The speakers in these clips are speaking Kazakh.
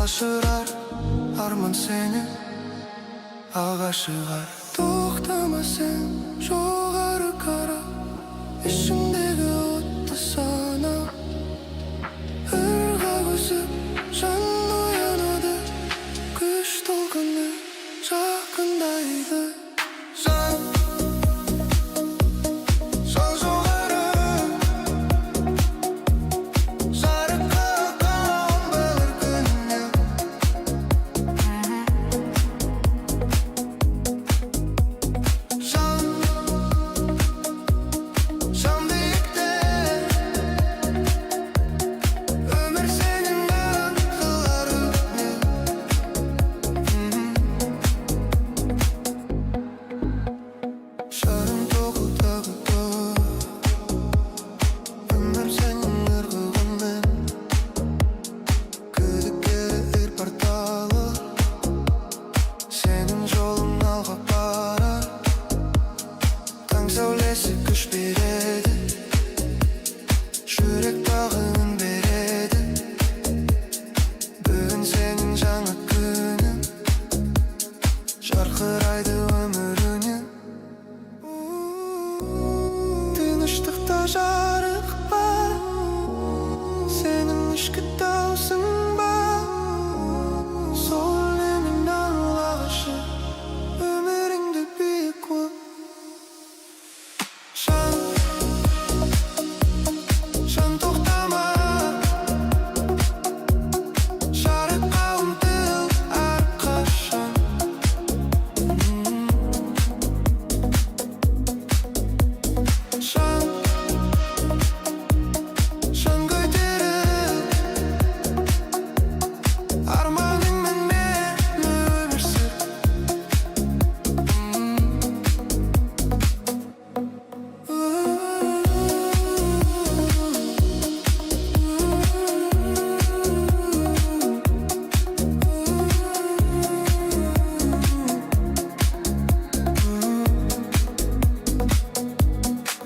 Алашырар арман сені алға шығар. Тоқтама сен жоғары қара, ішіндегі отты сана. Ырға көсіп жан оянады, күш толқыны жақындайды. Жан жоғары, жарыққа қалам бір күніне. Жан биікте, өмір сенің аңғылар өтіне. Шарым тоқылдағы өмір сенің ырғығымен. Күдіктер порталы, сенің жолың алға барар. Таң сәулесі күш береді, жүрек тағын береді. Бүгін сенің жаңа күнің, жарқырайды өміріңнен. Тыныштықта жарық бар, сенің ішкі даусың бар. Сол өлеңнің ағашы, өміріңді биік қой. Жан тоқтама, жарыққа ұмтыл әрқашан. Жан көтеріп, арманыңмен мені өмір сүр.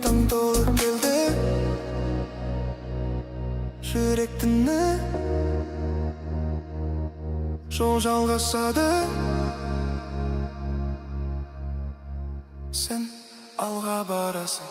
Таң толып келді, жүрек тіні. Жол жалғасады, сен алға барасың.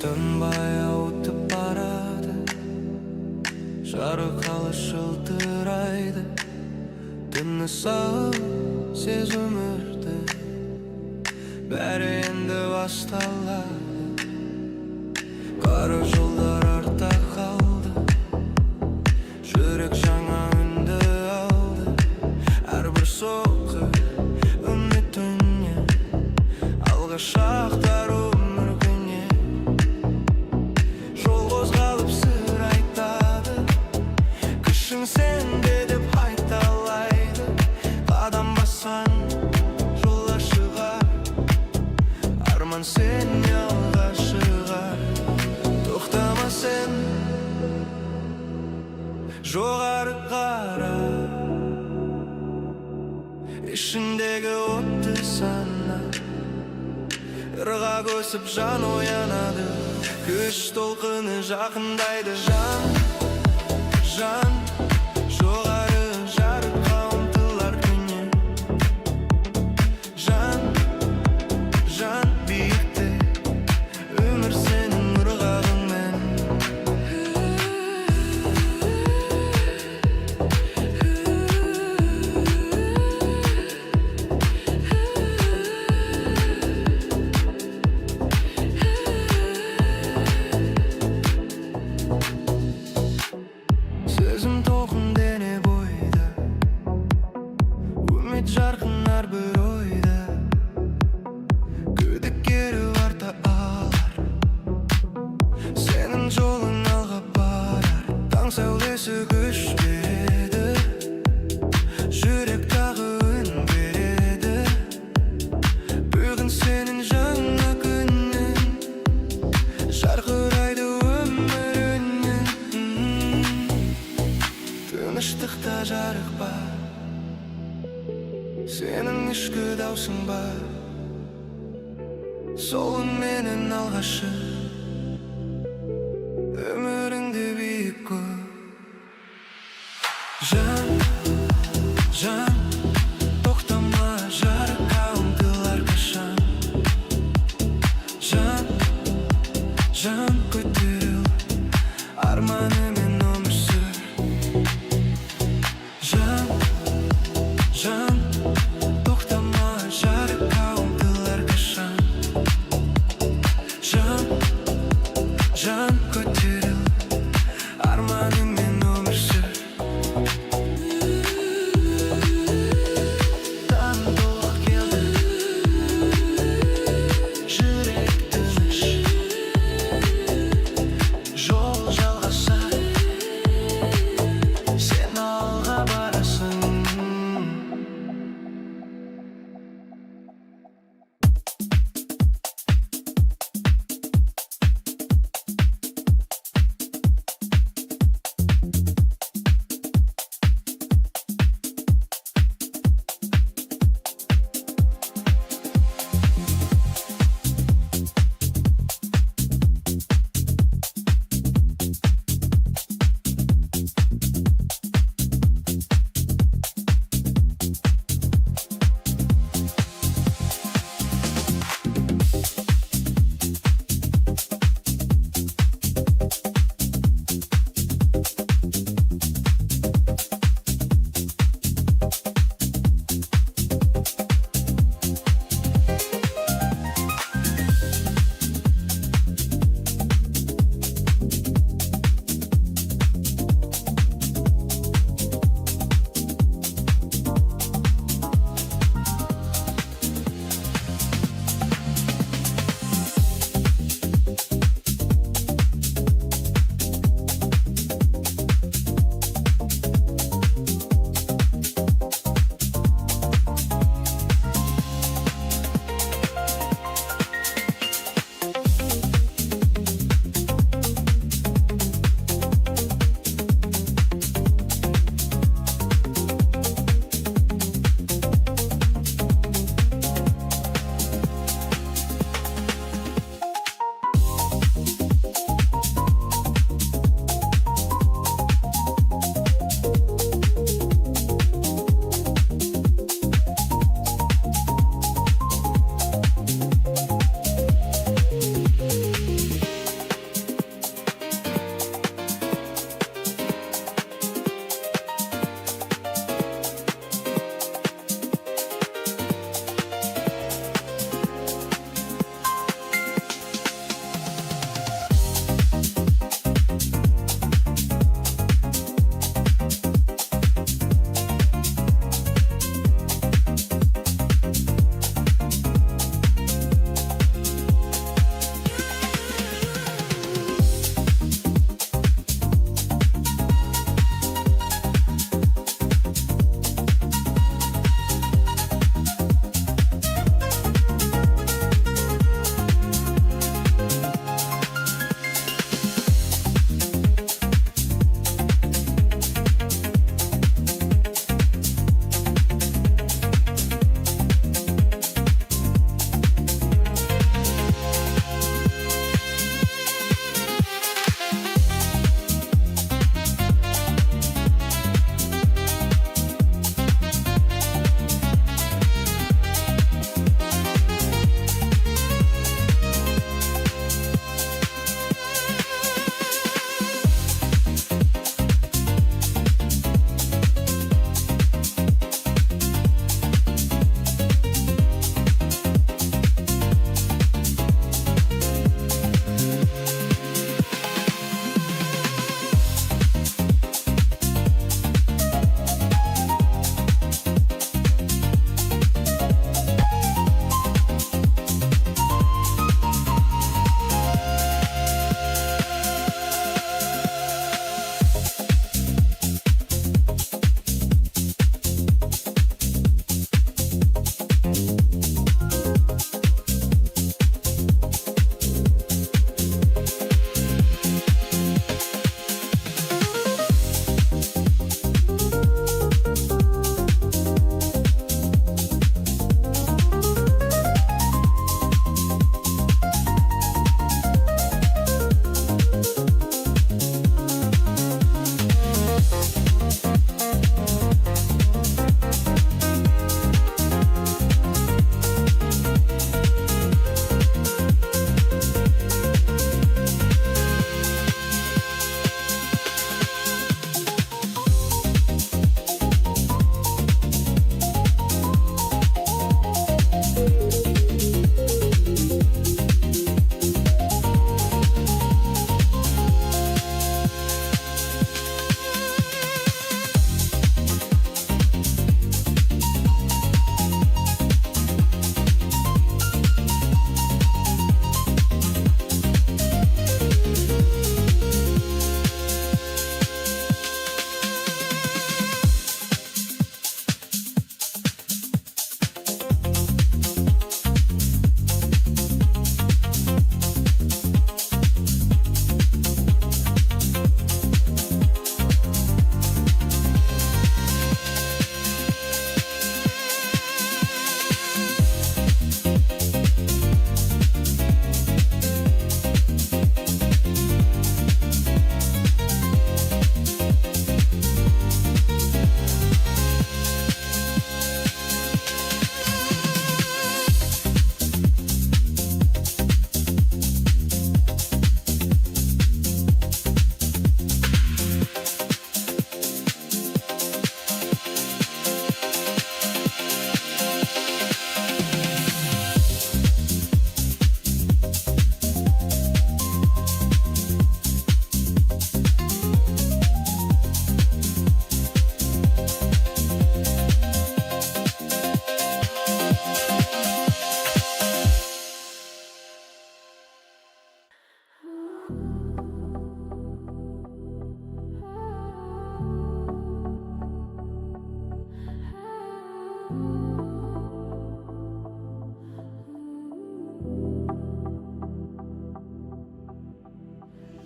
Тынбай ауытып барады, жарықалы жылтырайды. Түні сау сез өмірді, бәрі енді басталады. Қара жолдар артта қалды, жүрек жаңа үнді алды. Әрбір соққы үміт үніне, алға шақтар өміргіне. Жол қозғалып сыр айтады, күшің сенде деп айталайды. Қадам басқан жолға шығар, арман сені алға шығар. Тоқтама сен жоғары қара, ішіндегі отты сана. Ырға көсіп жан оянады, күш толқыны жақындайды. Жан жоғары, жарыққа ұмтылар күннен. Жан биікте, өмір сенің ырғағыңмен. Сезім толқын дене бойы, сәулесі күш береді, жүрек тағы үн береді. Бүгін сенің жаңа күнің, жарқырайды өміріңнен. Тыныштықта жарық бар, сенің ішкі даусың бар. Сол менің алғашы, өміріңді биік көр. Жан, жан, тоқтама, жарыққа ұмтылар қашан. Жан, жан, көтеріл, арманымен өмір сүр. Жан, жан, тоқтама, жарыққа ұмтылар қашан. Жан, жан, көтеріл, арманымен өмір сүр. Таң толық келді, жүрек тыныш, жол жалғасады, сен алға барасың.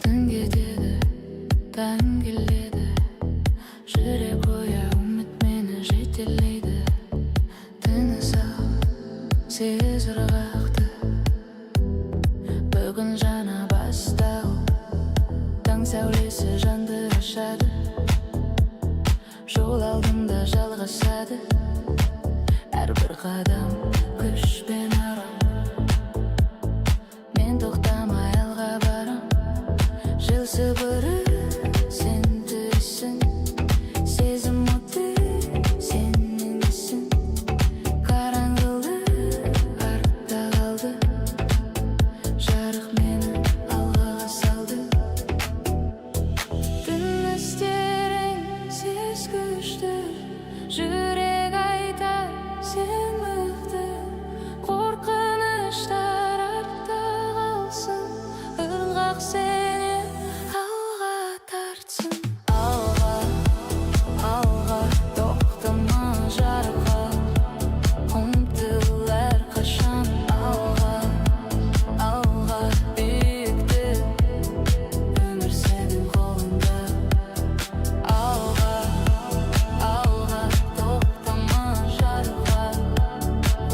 Түн кетеді, таң келеді, жүрек қоя үміт мені жетелейді. Тыныс ал, сезір ырғақты, бүгін жаңа бастау. Таң сәулесі жанды ашады, жол алдымда жалғасады. Әрбір қадам күш пен арам, мен тоқтамай алға барам. Жел сыбыры сен түйсің, сезім оты сенің ісің. Қараңғылық артта қалды, жарық мені алға салды. Түн істерің сез күшті, жүрек айтар сен мықты. Қорқыныштар артта қалсын, ырғақ сені алға тартсын. Алға, алға, тоқтама жарыққа, ұмтыл әрқашан. Алға, алға, биіктік, өмір сенің қолыңда. Алға, алға, тоқтама жарыққа,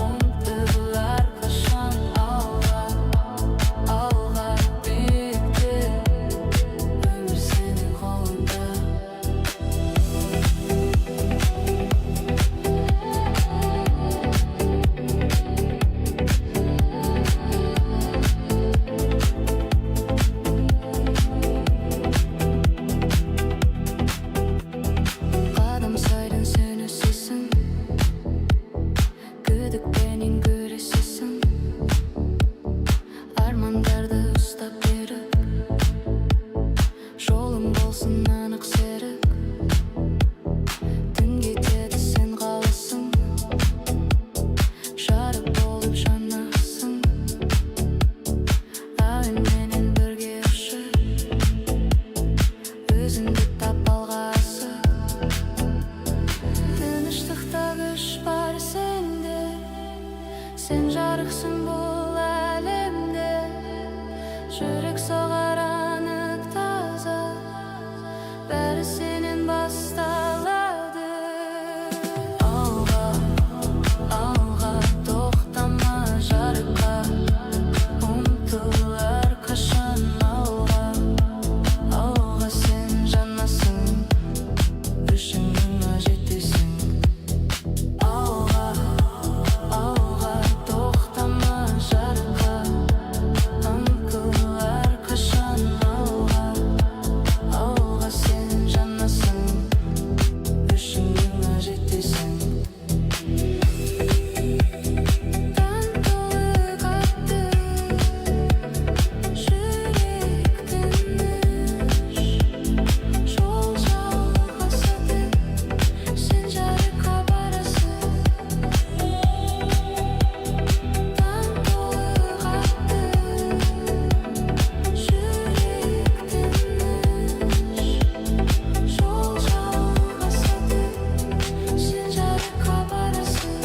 ұмтыл әрқашан. Алға, алға, биіктік, өмір сенің қолыңда. Қадам сайын сен өсесің, күдікпенен күресесің. Армандарды ұстап беріп, жолың болсын анық серік. Түн кетеді сен қаласың, жарық болып жанасың. Әуенменен бірге ұшып, өзіңді тап алға асық. Тыныштықта күш бар сенде, сен жарықсың бұл әлемде. Жүрек соғар анық таза, бәрі сенен басталады. Алға, алға, тоқтама жарыққа, ұмтыл әрқашан. Алға, алға, сен жанасың, үшіңнің жетесің. Алға, алға, тоқтама жарыққа, ұмтыл әрқашан. Алға, алға, сен жанасың, үшіңнің жетесің. Таң толы қатты, жүрек тыныш, жол жалғасады, сен жарыққа барасың. Таң толы қатты, жүрек тыныш, жол жалғасады, сен жарыққа барасың.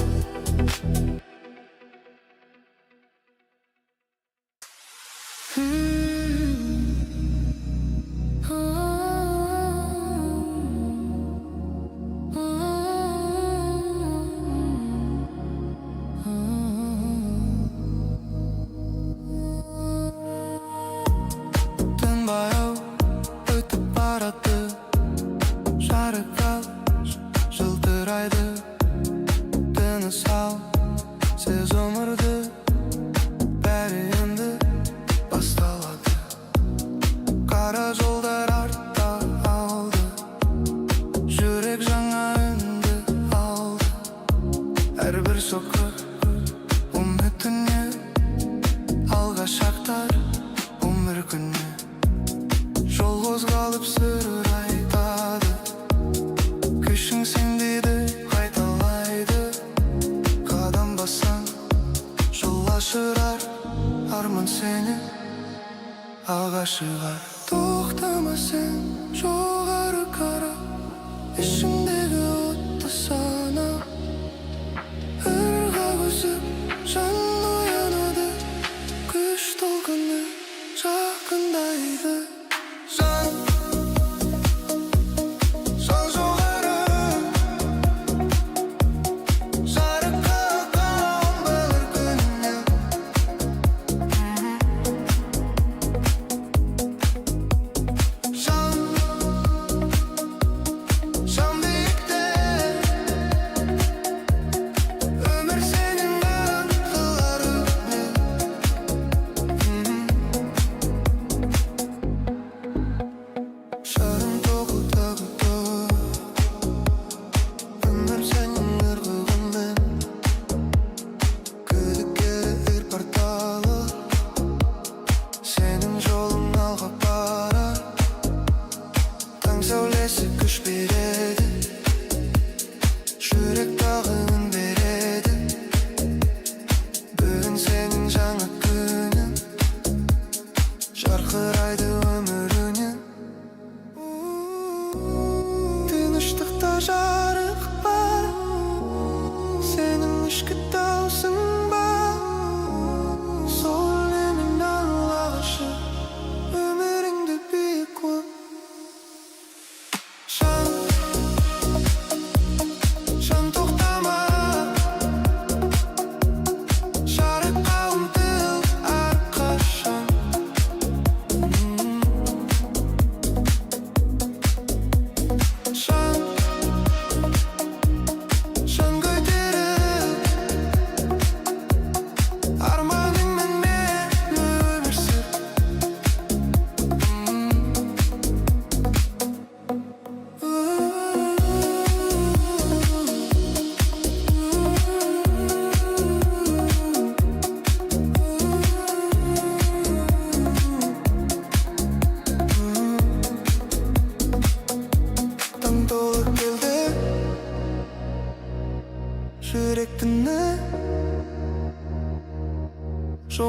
Түн баяу өтіп барады, жарық ал, жылтырайды. Тыныс ал, сез өмірді, бәрі енді басталады. Қара жолдар артта алды, жүрек жаңа үнді алды. Әрбір соққы үмітіне, алға шақтар өмір күні. Жол қозғалып сыр айтады, күшің сендейді қайталайды. Қадам бассаң жол ашырар, арман сені алға шығар. Тоқтама сен жоғары қара, ішіңдегі отты сана. Ырғақ өсіп жан оянады, күш толқыны жақындайды.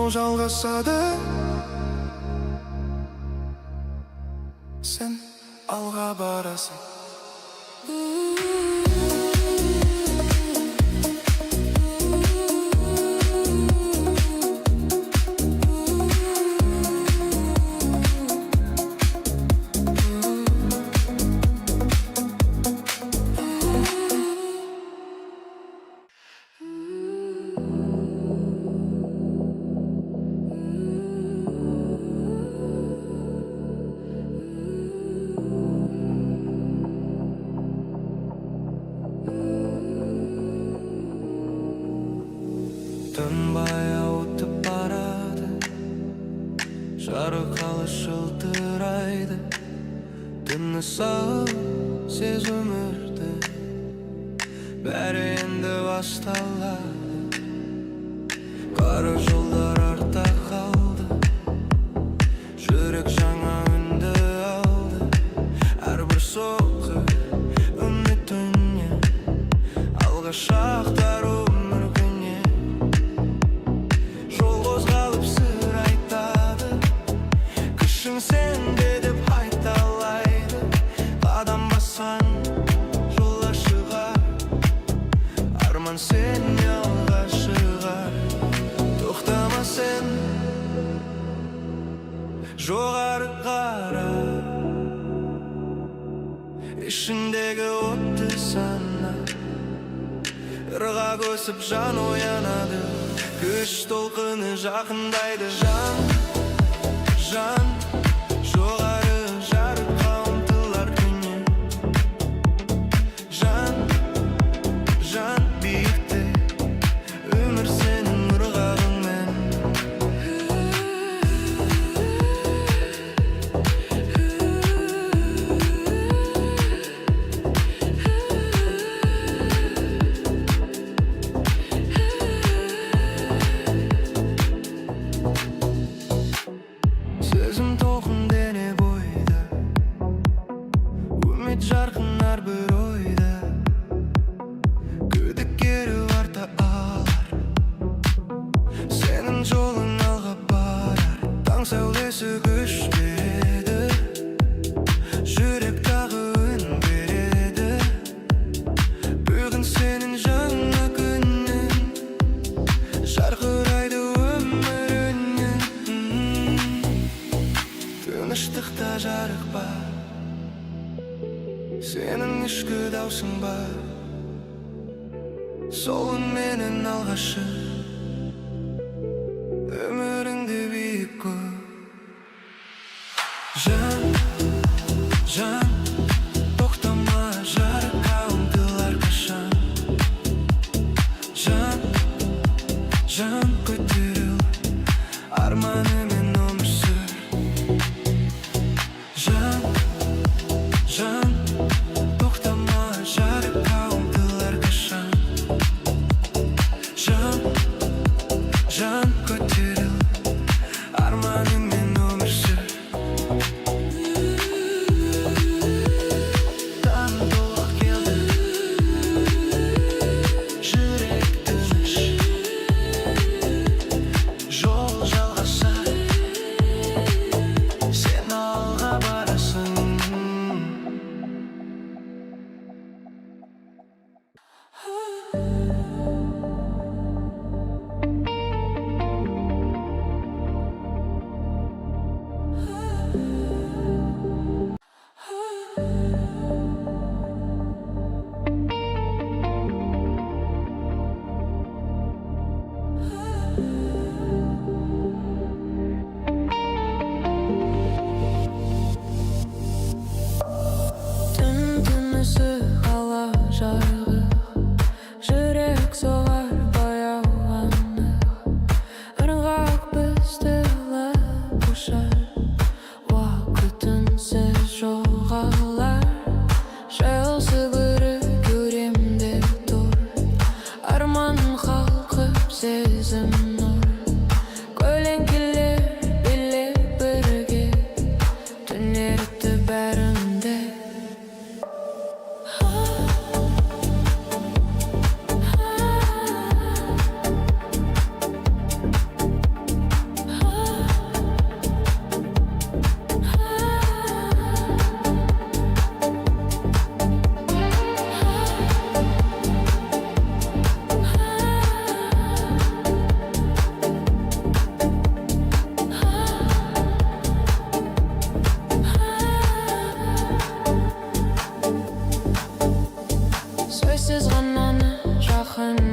жалғасады. Сен алға барасың. Тынбай ауытып барады, жарықалы жылтырайды. Түні сау сез өмірді, бәрі енді басталады. Қара жолдар артта қалды, жүрек жаңа үнді алды. Әрбір соққы үміт үніне, алға шақтар өміргіне. Жол қозғалып сыр айтады, күшің сенде деп айталайды. Қадам басқан жолға шығар, арман сен алға шығар. Тоқтама сен, жоғары қара, ішіндегі отты сана. Ырға көсіп жан оянады, күш толқыны жақындайды. Жан, жан, жоғары жарыққа ұмтылар күннен. Жан, жан, биікте өмір сенің ырғағыңмен. Сезім толқын дене бойда, үміт жарқын әрбір ойда. Күдік кері арта алар, сенің жолың алға барар. Таң сәулесі күш береді, жүрек тағы үн береді. Бүгін сенің жаңа күнің, жарқырайды өміріңнен. Тыныштықта жарық бар, сенің ішкі даусың бар. Сол үнменен алғашы, өміріңді биік көр. Жан, жан, тоқтама, жарыққа ұмтылар қашан. Жан, жан, көтеріл, арманымен өмір сүр. Жан, жан, тоқтама, жарыққа ұмтылар қашан. Жан, жан, көтеріл, арманымен өмір сүр. Таң толық келді, жүрек тыныш. Жол жалғасады, сен алға барасың. Түн тынысы қала жарығы, жүрек соғар баяу анық. Ырғақ бізді лап ұшар, уақыт үнсіз жоғалар. Жаяу сібірі көремде тұр, арман қалқып сезім нұр. Көлеңкелер билеп бірге, түнерді бәрінде. хан